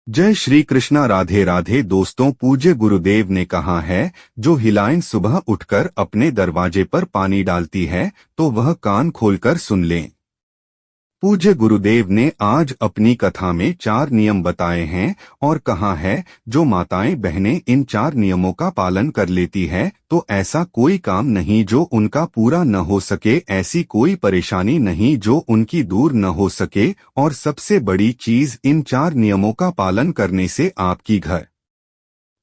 जय श्री कृष्णा। राधे राधे दोस्तों, पूज्य गुरुदेव ने कहा है, जो हिलाइन सुबह उठकर अपने दरवाजे पर पानी डालती है तो वह कान खोलकर सुन लें। पूज्य गुरुदेव ने आज अपनी कथा में 4 नियम बताए हैं और कहा है, जो माताएं बहनें इन 4 नियमों का पालन कर लेती है तो ऐसा कोई काम नहीं जो उनका पूरा न हो सके, ऐसी कोई परेशानी नहीं जो उनकी दूर न हो सके। और सबसे बड़ी चीज, इन 4 नियमों का पालन करने से आपकी घर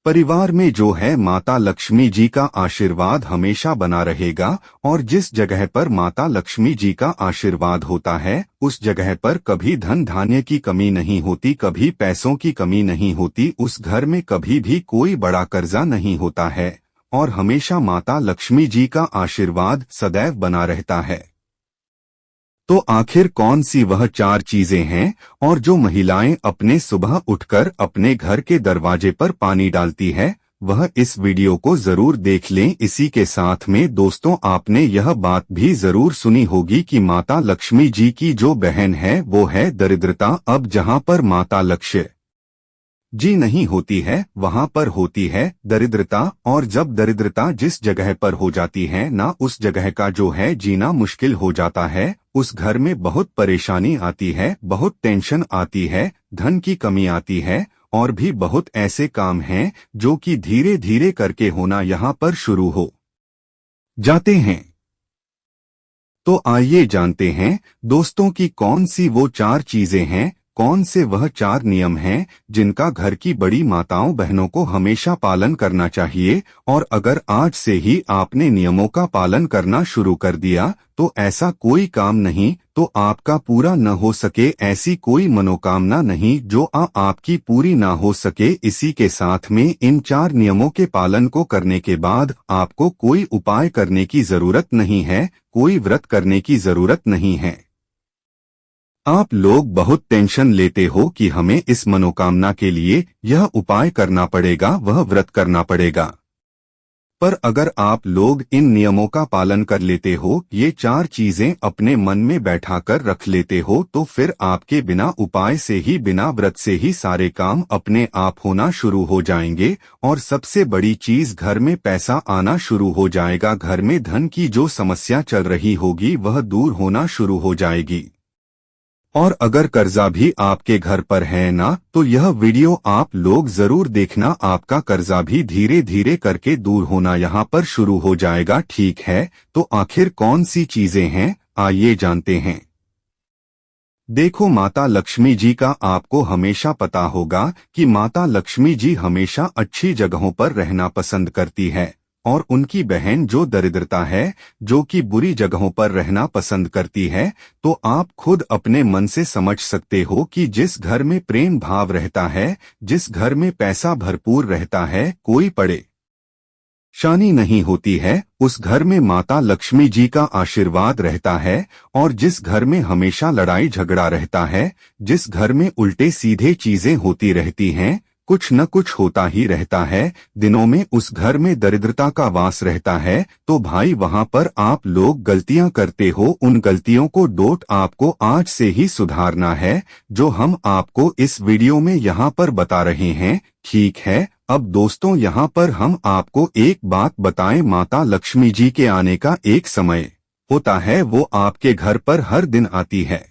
परिवार में जो है माता लक्ष्मी जी का आशीर्वाद हमेशा बना रहेगा। और जिस जगह पर माता लक्ष्मी जी का आशीर्वाद होता है उस जगह पर कभी धन धान्य की कमी नहीं होती, कभी पैसों की कमी नहीं होती, उस घर में कभी भी कोई बड़ा कर्जा नहीं होता है और हमेशा माता लक्ष्मी जी का आशीर्वाद सदैव बना रहता है। तो आखिर कौन सी वह 4 चीजें हैं और जो महिलाएं अपने सुबह उठकर अपने घर के दरवाजे पर पानी डालती है, वह इस वीडियो को जरूर देख लें। इसी के साथ में दोस्तों, आपने यह बात भी जरूर सुनी होगी कि माता लक्ष्मी जी की जो बहन है वो है दरिद्रता। अब जहां पर माता लक्ष्मी जी नहीं होती है वहां पर होती है दरिद्रता। और जब दरिद्रता जिस जगह पर हो जाती है ना, उस जगह का जो है जीना मुश्किल हो जाता है। उस घर में बहुत परेशानी आती है, बहुत टेंशन आती है, धन की कमी आती है और भी बहुत ऐसे काम हैं जो कि धीरे धीरे करके होना यहाँ पर शुरू हो जाते हैं। तो आइए जानते हैं दोस्तों की कौन सी वो 4 चीजें हैं, कौन से वह 4 नियम हैं जिनका घर की बड़ी माताओं बहनों को हमेशा पालन करना चाहिए। और अगर आज से ही आपने नियमों का पालन करना शुरू कर दिया तो ऐसा कोई काम नहीं तो आपका पूरा न हो सके, ऐसी कोई मनोकामना नहीं जो आपकी पूरी ना हो सके। इसी के साथ में इन 4 नियमों के पालन को करने के बाद आपको कोई उपाय करने की जरूरत नहीं है, कोई व्रत करने की जरूरत नहीं है। आप लोग बहुत टेंशन लेते हो कि हमें इस मनोकामना के लिए यह उपाय करना पड़ेगा, वह व्रत करना पड़ेगा। पर अगर आप लोग इन नियमों का पालन कर लेते हो, ये 4 चीजें अपने मन में बैठाकर रख लेते हो, तो फिर आपके बिना उपाय से ही, बिना व्रत से ही सारे काम अपने आप होना शुरू हो जाएंगे। और सबसे बड़ी चीज, घर में पैसा आना शुरू हो जाएगा। घर में धन की जो समस्या चल रही होगी वह दूर होना शुरू हो जाएगी। और अगर कर्जा भी आपके घर पर है ना, तो यह वीडियो आप लोग जरूर देखना, आपका कर्जा भी धीरे धीरे करके दूर होना यहाँ पर शुरू हो जाएगा। ठीक है, तो आखिर कौन सी चीजें हैं, आइए जानते हैं। देखो, माता लक्ष्मी जी का आपको हमेशा पता होगा कि माता लक्ष्मी जी हमेशा अच्छी जगहों पर रहना पसंद करती है। और उनकी बहन जो दरिद्रता है, जो कि बुरी जगहों पर रहना पसंद करती है। तो आप खुद अपने मन से समझ सकते हो कि जिस घर में प्रेम भाव रहता है, जिस घर में पैसा भरपूर रहता है, कोई परेशानी नहीं होती है, उस घर में माता लक्ष्मी जी का आशीर्वाद रहता है। और जिस घर में हमेशा लड़ाई झगड़ा रहता है, जिस घर में उल्टे सीधे चीजें होती रहती हैं, कुछ न कुछ होता ही रहता है, दिनों में उस घर में दरिद्रता का वास रहता है, तो भाई वहां पर आप लोग गलतियां करते हो। उन गलतियों को आपको आज से ही सुधारना है, जो हम आपको इस वीडियो में यहाँ पर बता रहे हैं। ठीक है, अब दोस्तों यहाँ पर हम आपको एक बात बताएं, माता लक्ष्मी जी के आने का एक समय होता है, वो आपके घर पर हर दिन आती है।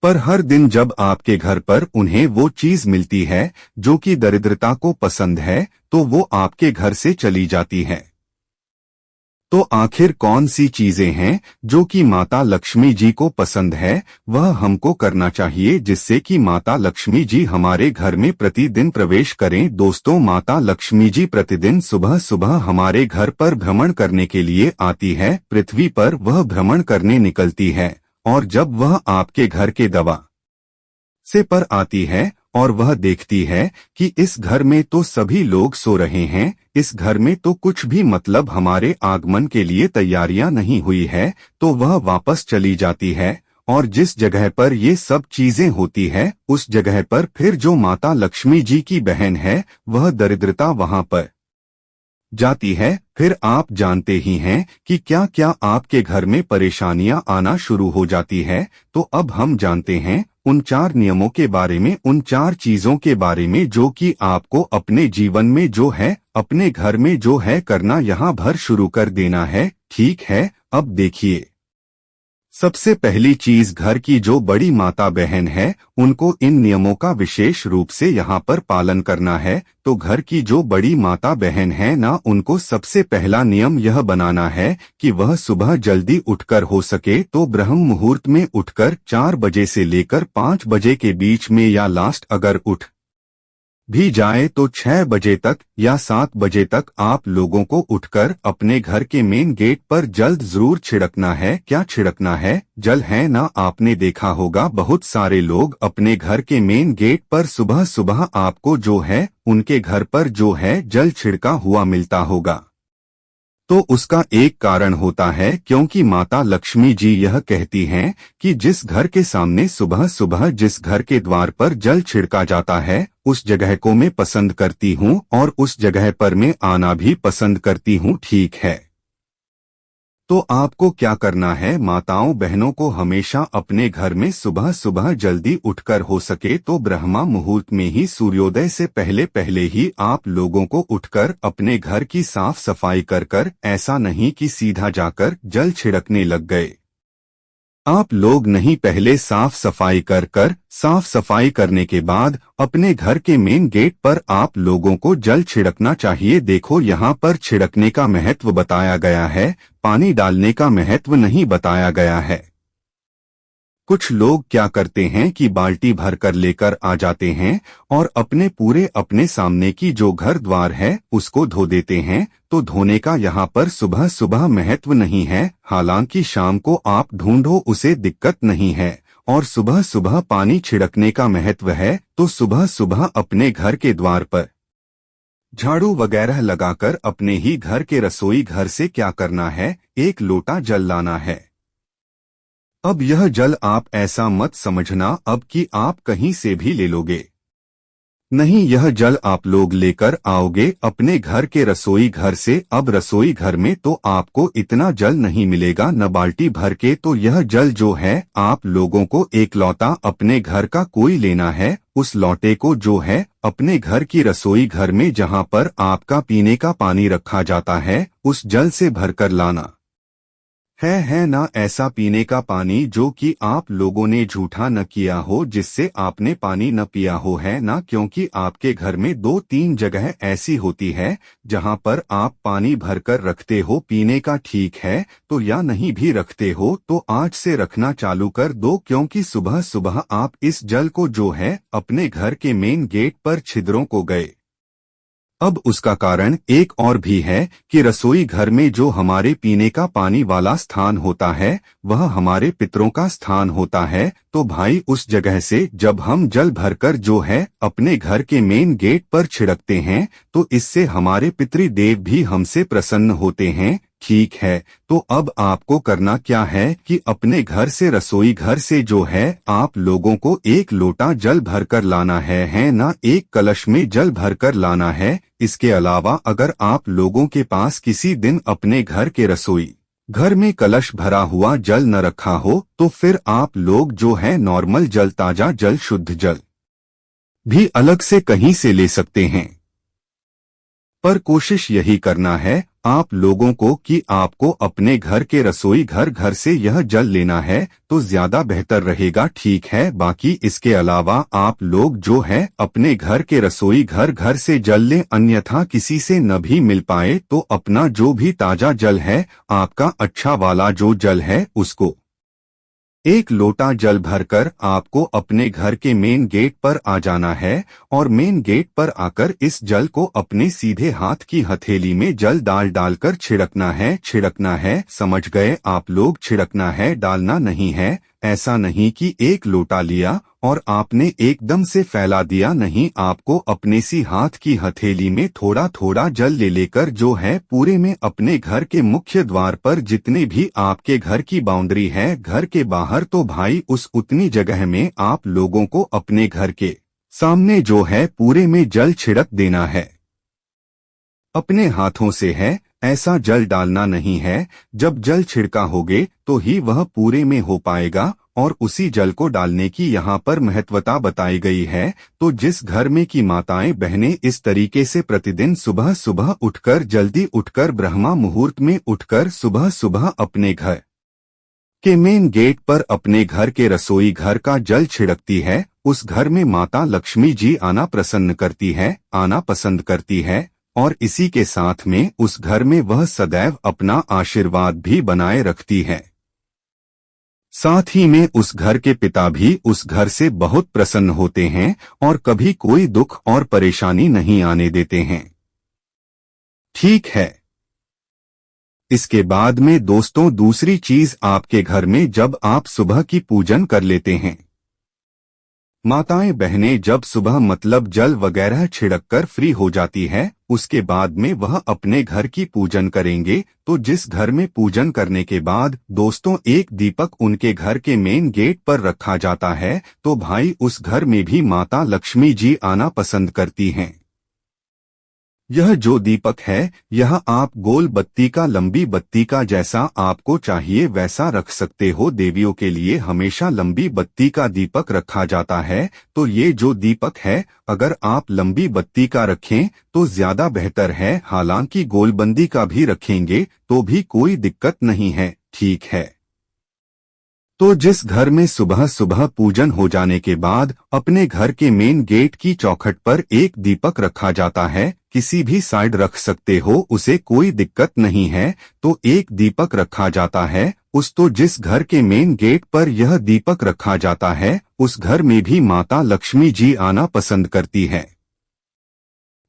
पर हर दिन जब आपके घर पर उन्हें वो चीज मिलती है जो कि दरिद्रता को पसंद है, तो वो आपके घर से चली जाती है। तो आखिर कौन सी चीजें हैं जो कि माता लक्ष्मी जी को पसंद है, वह हमको करना चाहिए, जिससे कि माता लक्ष्मी जी हमारे घर में प्रतिदिन प्रवेश करें। दोस्तों, माता लक्ष्मी जी प्रतिदिन सुबह सुबह हमारे घर पर भ्रमण करने के लिए आती है। पृथ्वी पर वह भ्रमण करने निकलती है और जब वह आपके घर के दवा से पर आती है और वह देखती है कि इस घर में तो सभी लोग सो रहे हैं, इस घर में तो कुछ भी मतलब हमारे आगमन के लिए तैयारियां नहीं हुई है, तो वह वापस चली जाती है। और जिस जगह पर ये सब चीजें होती है, उस जगह पर फिर जो माता लक्ष्मी जी की बहन है, वह दरिद्रता वहां पर जाती है, फिर आप जानते ही हैं कि क्या क्या आपके घर में परेशानियां आना शुरू हो जाती है। तो अब हम जानते हैं उन 4 नियमों के बारे में, उन 4 चीजों के बारे में जो कि आपको अपने जीवन में जो है, अपने घर में जो है करना यहाँ भर शुरू कर देना है। ठीक है, अब देखिए, सबसे पहली चीज घर की जो बड़ी माता बहन है उनको इन नियमों का विशेष रूप से यहाँ पर पालन करना है। तो घर की जो बड़ी माता बहन है ना, उनको सबसे पहला नियम यह बनाना है कि वह सुबह जल्दी उठकर हो सके तो ब्रह्म मुहूर्त में उठकर 4 बजे से लेकर 5 बजे के बीच में, या लास्ट अगर उठ भी जाए तो 6 बजे तक या 7 बजे तक आप लोगों को उठकर अपने घर के मेन गेट पर जल जरूर छिड़कना है। क्या छिड़कना है? जल है ना। आपने देखा होगा बहुत सारे लोग अपने घर के मेन गेट पर सुबह सुबह आपको जो है उनके घर पर जो है जल छिड़का हुआ मिलता होगा। तो उसका एक कारण होता है क्योंकि माता लक्ष्मी जी यह कहती हैं कि जिस घर के सामने सुबह सुबह जिस घर के द्वार पर जल छिड़का जाता है उस जगह को मैं पसंद करती हूँ और उस जगह पर मैं आना भी पसंद करती हूँ। ठीक है, तो आपको क्या करना है? माताओं बहनों को हमेशा अपने घर में सुबह सुबह जल्दी उठकर हो सके तो ब्रह्मा मुहूर्त में ही, सूर्योदय से पहले पहले ही आप लोगों को उठकर अपने घर की साफ सफाई कर ऐसा नहीं कि सीधा जाकर जल छिड़कने लग गए। आप लोग नहीं, पहले साफ सफाई कर साफ सफाई करने के बाद अपने घर के मेन गेट पर आप लोगों को जल छिड़कना चाहिए। देखो यहाँ पर छिड़कने का महत्व बताया गया है, पानी डालने का महत्व नहीं बताया गया है। कुछ लोग क्या करते हैं कि बाल्टी भर कर लेकर आ जाते हैं और अपने सामने की जो घर द्वार है उसको धो देते हैं। तो धोने का यहाँ पर सुबह सुबह महत्व नहीं है, हालांकि शाम को आप ढूंढो उसे दिक्कत नहीं है। और सुबह सुबह पानी छिड़कने का महत्व है, तो सुबह सुबह अपने घर के द्वार पर झाड़ू वगैरह लगाकर अपने ही घर के रसोई घर से क्या करना है, 1 लोटा जल लाना है। अब यह जल आप ऐसा मत समझना अब कि आप कहीं से भी ले लोगे, नहीं, यह जल आप लोग लेकर आओगे अपने घर के रसोई घर से। अब रसोई घर में तो आपको इतना जल नहीं मिलेगा न बाल्टी भर के, तो यह जल जो है आप लोगों को एक लौटा अपने घर का कोई लेना है। उस लौटे को जो है अपने घर की रसोई घर में जहां पर आपका पीने का पानी रखा जाता है उस जल से भरकर लाना है ना। ऐसा पीने का पानी जो कि आप लोगों ने झूठा न किया हो, जिससे आपने पानी न पिया हो, है ना। क्योंकि आपके घर में 2-3 जगह ऐसी होती है जहां पर आप पानी भरकर रखते हो पीने का, ठीक है। तो या नहीं भी रखते हो तो आज से रखना चालू कर दो, क्योंकि सुबह सुबह आप इस जल को जो है अपने घर के मेन गेट पर छिद्रों को गए। अब उसका कारण एक और भी है कि रसोई घर में जो हमारे पीने का पानी वाला स्थान होता है वह हमारे पितरों का स्थान होता है। तो भाई उस जगह से जब हम जल भरकर जो है अपने घर के मेन गेट पर छिड़कते हैं तो इससे हमारे पितृदेव भी हमसे प्रसन्न होते हैं। ठीक है, तो अब आपको करना क्या है कि अपने घर से, रसोई घर से जो है आप लोगों को 1 लोटा जल भरकर लाना है ना। 1 कलश में जल भरकर लाना है। इसके अलावा अगर आप लोगों के पास किसी दिन अपने घर के रसोई घर में कलश भरा हुआ जल न रखा हो तो फिर आप लोग जो है नॉर्मल जल, ताजा जल, शुद्ध जल भी अलग से कहीं से ले सकते हैं। पर कोशिश यही करना है आप लोगों को कि आपको अपने घर के रसोई घर से यह जल लेना है तो ज्यादा बेहतर रहेगा। ठीक है, बाकी इसके अलावा आप लोग जो है अपने घर के रसोई घर से जल लें, अन्यथा किसी से न भी मिल पाए तो अपना जो भी ताजा जल है, आपका अच्छा वाला जो जल है उसको 1 लोटा जल भरकर आपको अपने घर के मेन गेट पर आ जाना है और मेन गेट पर आकर इस जल को अपने सीधे हाथ की हथेली में जल डालकर छिड़कना है। समझ गए आप लोग? छिड़कना है, डालना नहीं है। ऐसा नहीं कि 1 लोटा लिया और आपने एकदम से फैला दिया, नहीं, आपको अपने सी हाथ की हथेली में थोड़ा थोड़ा जल लेकर जो है पूरे में अपने घर के मुख्य द्वार पर जितने भी आपके घर की बाउंड्री है, घर के बाहर, तो भाई उस उतनी जगह में आप लोगों को अपने घर के सामने जो है पूरे में जल छिड़क देना है। अपने हाथों से है, ऐसा जल डालना नहीं है। जब जल छिड़का होगे तो ही वह पूरे में हो पाएगा, और उसी जल को डालने की यहाँ पर महत्वता बताई गई है। तो जिस घर में की माताएं बहनें इस तरीके से प्रतिदिन सुबह सुबह उठकर, जल्दी उठकर, ब्रह्मा मुहूर्त में उठकर सुबह सुबह अपने घर के मेन गेट पर अपने घर के रसोई घर का जल छिड़कती है, उस घर में माता लक्ष्मी जी आना पसंद करती है, और इसी के साथ में उस घर में वह सदैव अपना आशीर्वाद भी बनाए रखती है। साथ ही में उस घर के पिता भी उस घर से बहुत प्रसन्न होते हैं और कभी कोई दुख और परेशानी नहीं आने देते हैं। ठीक है। इसके बाद में दोस्तों दूसरी चीज, आपके घर में जब आप सुबह की पूजन कर लेते हैं, माताएं बहनें जब सुबह मतलब जल वगैरह छिड़ककर फ्री हो जाती है, उसके बाद में वह अपने घर की पूजन करेंगे। तो जिस घर में पूजन करने के बाद दोस्तों एक दीपक उनके घर के मेन गेट पर रखा जाता है, तो भाई उस घर में भी माता लक्ष्मी जी आना पसंद करती हैं। यह जो दीपक है, यह आप गोल बत्ती का, लंबी बत्ती का, जैसा आपको चाहिए वैसा रख सकते हो। देवियों के लिए हमेशा लंबी बत्ती का दीपक रखा जाता है। तो ये जो दीपक है, अगर आप लंबी बत्ती का रखें तो ज्यादा बेहतर है। हालांकि गोलबंदी का भी रखेंगे तो भी कोई दिक्कत नहीं है। ठीक है। तो जिस घर में सुबह सुबह पूजन हो जाने के बाद अपने घर के मेन गेट की चौखट पर एक दीपक रखा जाता है, किसी भी साइड रख सकते हो, उसे कोई दिक्कत नहीं है। तो एक दीपक रखा जाता है तो जिस घर के मेन गेट पर यह दीपक रखा जाता है, उस घर में भी माता लक्ष्मी जी आना पसंद करती है।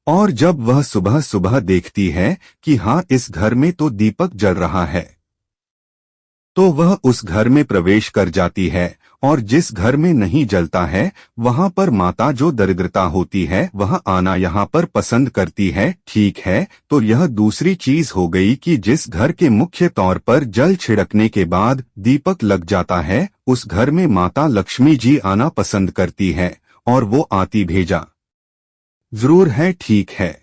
और जब वह सुबह सुबह देखती है कि हाँ, इस घर में तो दीपक जल रहा है, तो वह उस घर में प्रवेश कर जाती है। और जिस घर में नहीं जलता है, वहां पर माता जो दरिद्रता होती है वह आना यहाँ पर पसंद करती है। ठीक है। तो यह दूसरी चीज हो गई कि जिस घर के मुख्य तौर पर जल छिड़कने के बाद दीपक लग जाता है, उस घर में माता लक्ष्मी जी आना पसंद करती है, और वो आती भेजा जरूर है। ठीक है।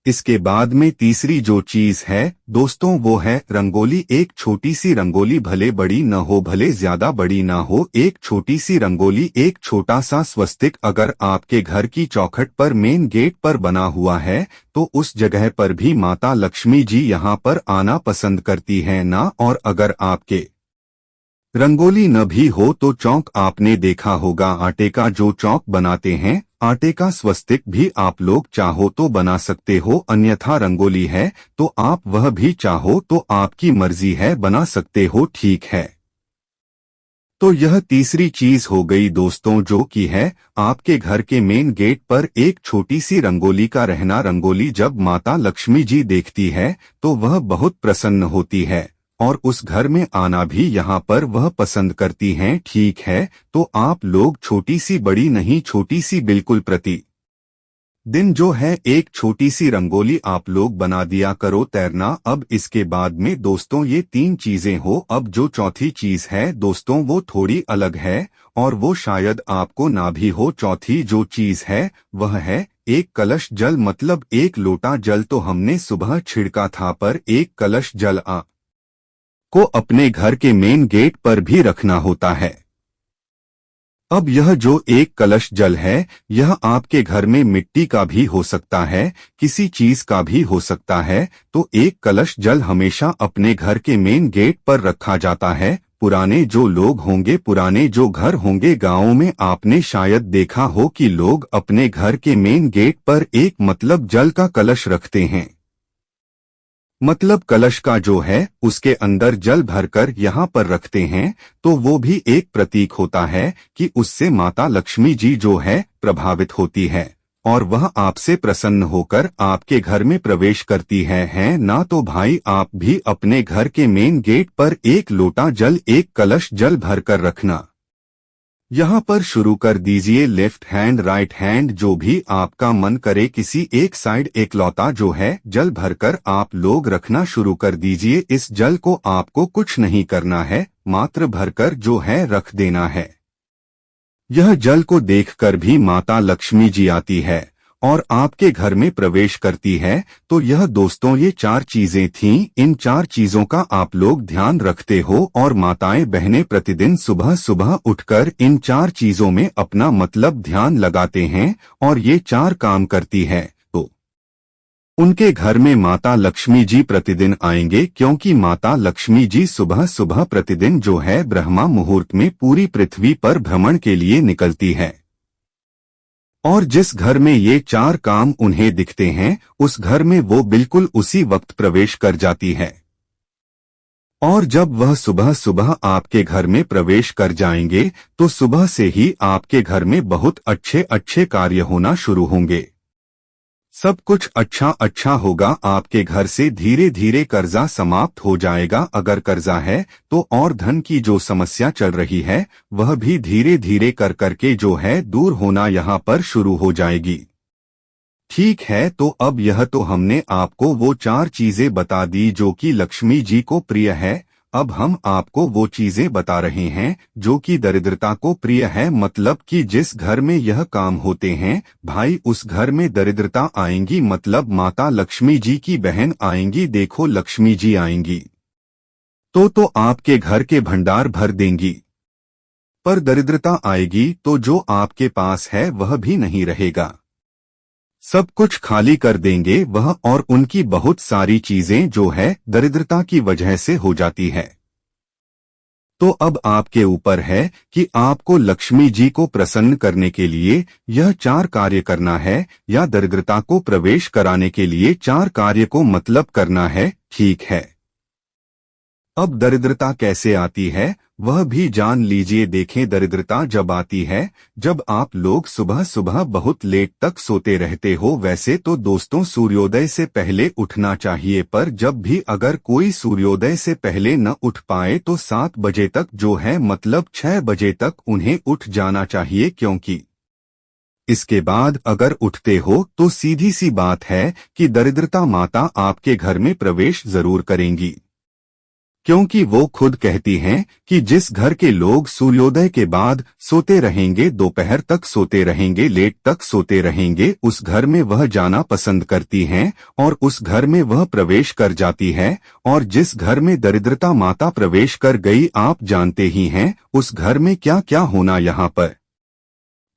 इसके बाद में तीसरी जो चीज है दोस्तों, वो है रंगोली। एक छोटी सी रंगोली, भले बड़ी न हो भले ज्यादा बड़ी ना हो, एक छोटी सी रंगोली, एक छोटा सा स्वस्तिक अगर आपके घर की चौखट पर मेन गेट पर बना हुआ है, तो उस जगह पर भी माता लक्ष्मी जी यहाँ पर आना पसंद करती है ना। और अगर आपके रंगोली न भी हो तो चौक, आपने देखा होगा आटे का जो चौक बनाते हैं, आटे का स्वस्तिक भी आप लोग चाहो तो बना सकते हो। अन्यथा रंगोली है तो आप वह भी चाहो तो आपकी मर्जी है, बना सकते हो। ठीक है। तो यह तीसरी चीज हो गई दोस्तों, जो कि है आपके घर के मेन गेट पर एक छोटी सी रंगोली का रहना। रंगोली जब माता लक्ष्मी जी देखती है तो वह बहुत प्रसन्न होती है, और उस घर में आना भी यहाँ पर वह पसंद करती हैं। ठीक है। तो आप लोग छोटी सी, बड़ी नहीं, छोटी सी बिल्कुल प्रति दिन जो है एक छोटी सी रंगोली आप लोग बना दिया करो। तैरना। अब इसके बाद में दोस्तों ये तीन चीजें हो, अब जो चौथी चीज है दोस्तों वो थोड़ी अलग है, और वो शायद आपको ना भी हो। चौथी जो चीज है वह है एक कलश जल, मतलब एक लोटा जल तो हमने सुबह छिड़का था, पर एक कलश जल को अपने घर के मेन गेट पर भी रखना होता है। अब यह जो एक कलश जल है, यह आपके घर में मिट्टी का भी हो सकता है, किसी चीज का भी हो सकता है। तो एक कलश जल हमेशा अपने घर के मेन गेट पर रखा जाता है। पुराने जो लोग होंगे, पुराने जो घर होंगे गांवों में, आपने शायद देखा हो कि लोग अपने घर के मेन गेट पर एक मतलब जल का कलश रखते हैं। मतलब कलश का जो है उसके अंदर जल भरकर यहाँ पर रखते हैं। तो वो भी एक प्रतीक होता है कि उससे माता लक्ष्मी जी जो है प्रभावित होती है, और वह आपसे प्रसन्न होकर आपके घर में प्रवेश करती है ना। तो भाई आप भी अपने घर के मेन गेट पर एक लोटा जल, एक कलश जल भरकर रखना। यहाँ पर शुरू कर दीजिए। लेफ्ट हैंड, राइट हैंड, जो भी आपका मन करे, किसी एक साइड एकलौता जो है जल भरकर आप लोग रखना शुरू कर दीजिए। इस जल को आपको कुछ नहीं करना है, मात्र भरकर जो है रख देना है। यह जल को देखकर भी माता लक्ष्मी जी आती है, और आपके घर में प्रवेश करती है, तो यह दोस्तों ये 4 चीजें थीं। इन 4 चीजों का आप लोग ध्यान रखते हो और माताएं बहनें प्रतिदिन सुबह सुबह उठकर इन 4 चीजों में अपना मतलब ध्यान लगाते हैं और ये 4 काम करती है, तो उनके घर में माता लक्ष्मी जी प्रतिदिन आएंगे, क्योंकि माता लक्ष्मी जी सुबह सुबह प्रतिदिन जो है ब्रह्मा मुहूर्त में पूरी पृथ्वी पर भ्रमण के लिए निकलती है। और जिस घर में ये 4 काम उन्हें दिखते हैं, उस घर में वो बिल्कुल उसी वक्त प्रवेश कर जाती है। और जब वह सुबह सुबह आपके घर में प्रवेश कर जाएंगे, तो सुबह से ही आपके घर में बहुत अच्छे अच्छे कार्य होना शुरू होंगे। सब कुछ अच्छा अच्छा होगा। आपके घर से धीरे धीरे कर्जा समाप्त हो जाएगा। अगर कर्जा है तो और धन की जो समस्या चल रही है वह भी धीरे धीरे कर करके जो है दूर होना यहाँ पर शुरू हो जाएगी। ठीक है, तो अब यह तो हमने आपको वो 4 चीजें बता दी जो कि लक्ष्मी जी को प्रिय है। अब हम आपको वो चीजें बता रहे हैं जो कि दरिद्रता को प्रिय है, मतलब कि जिस घर में यह काम होते हैं भाई उस घर में दरिद्रता आएंगी, मतलब माता लक्ष्मी जी की बहन आएंगी। देखो लक्ष्मी जी आएंगी तो आपके घर के भंडार भर देंगी, पर दरिद्रता आएगी तो जो आपके पास है वह भी नहीं रहेगा, सब कुछ खाली कर देंगे वह। और उनकी बहुत सारी चीजें जो है दरिद्रता की वजह से हो जाती है। तो अब आपके ऊपर है कि आपको लक्ष्मी जी को प्रसन्न करने के लिए यह 4 कार्य करना है, या दरिद्रता को प्रवेश कराने के लिए 4 कार्य को मतलब करना है। ठीक है, अब दरिद्रता कैसे आती है वह भी जान लीजिए। देखें, दरिद्रता जब आती है जब आप लोग सुबह सुबह बहुत लेट तक सोते रहते हो। वैसे तो दोस्तों सूर्योदय से पहले उठना चाहिए, पर जब भी अगर कोई सूर्योदय से पहले न उठ पाए तो 7 बजे तक जो है मतलब 6 बजे तक उन्हें उठ जाना चाहिए, क्योंकि इसके बाद अगर उठते हो तो सीधी सी बात है कि दरिद्रता माता आपके घर में प्रवेश जरूर करेंगी, क्योंकि वो खुद कहती हैं कि जिस घर के लोग सूर्योदय के बाद सोते रहेंगे, दोपहर तक सोते रहेंगे, लेट तक सोते रहेंगे, उस घर में वह जाना पसंद करती हैं और उस घर में वह प्रवेश कर जाती है। और जिस घर में दरिद्रता माता प्रवेश कर गई आप जानते ही हैं उस घर में क्या क्या होना यहाँ पर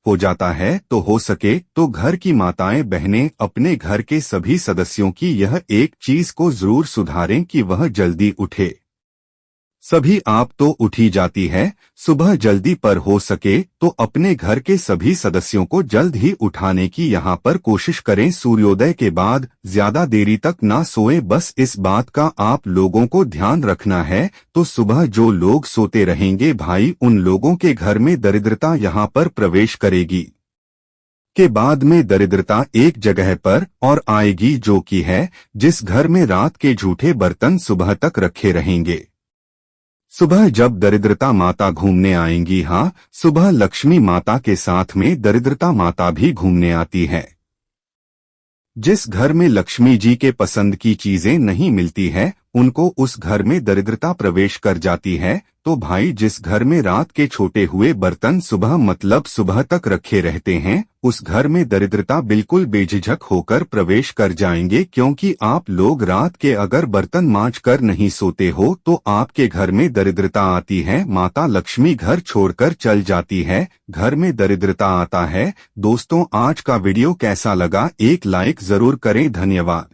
हो जाता है। तो हो सके तो घर की माताएं बहनें अपने घर के सभी सदस्यों की यह एक चीज को जरूर सुधारें कि वह जल्दी उठे। सभी आप तो उठी जाती है सुबह जल्दी, पर हो सके तो अपने घर के सभी सदस्यों को जल्द ही उठाने की यहाँ पर कोशिश करें। सूर्योदय के बाद ज्यादा देरी तक ना सोएं, बस इस बात का आप लोगों को ध्यान रखना है। तो सुबह जो लोग सोते रहेंगे भाई उन लोगों के घर में दरिद्रता यहाँ पर प्रवेश करेगी, के बाद में दरिद्रता एक जगह पर और आएगी, जो कि है जिस घर में रात के झूठे बर्तन सुबह तक रखे रहेंगे। सुबह जब दरिद्रता माता घूमने आएंगी, हाँ सुबह लक्ष्मी माता के साथ में दरिद्रता माता भी घूमने आती है। जिस घर में लक्ष्मी जी के पसंद की चीजें नहीं मिलती है उनको उस घर में दरिद्रता प्रवेश कर जाती है। तो भाई जिस घर में रात के छोटे हुए बर्तन सुबह मतलब सुबह तक रखे रहते हैं उस घर में दरिद्रता बिल्कुल बेझिझक होकर प्रवेश कर जाएंगे, क्योंकि आप लोग रात के अगर बर्तन मांज कर नहीं सोते हो तो आपके घर में दरिद्रता आती है, माता लक्ष्मी घर छोड़कर चल जाती है, घर में दरिद्रता आता है। दोस्तों आज का वीडियो कैसा लगा एक लाइक जरूर करें। धन्यवाद।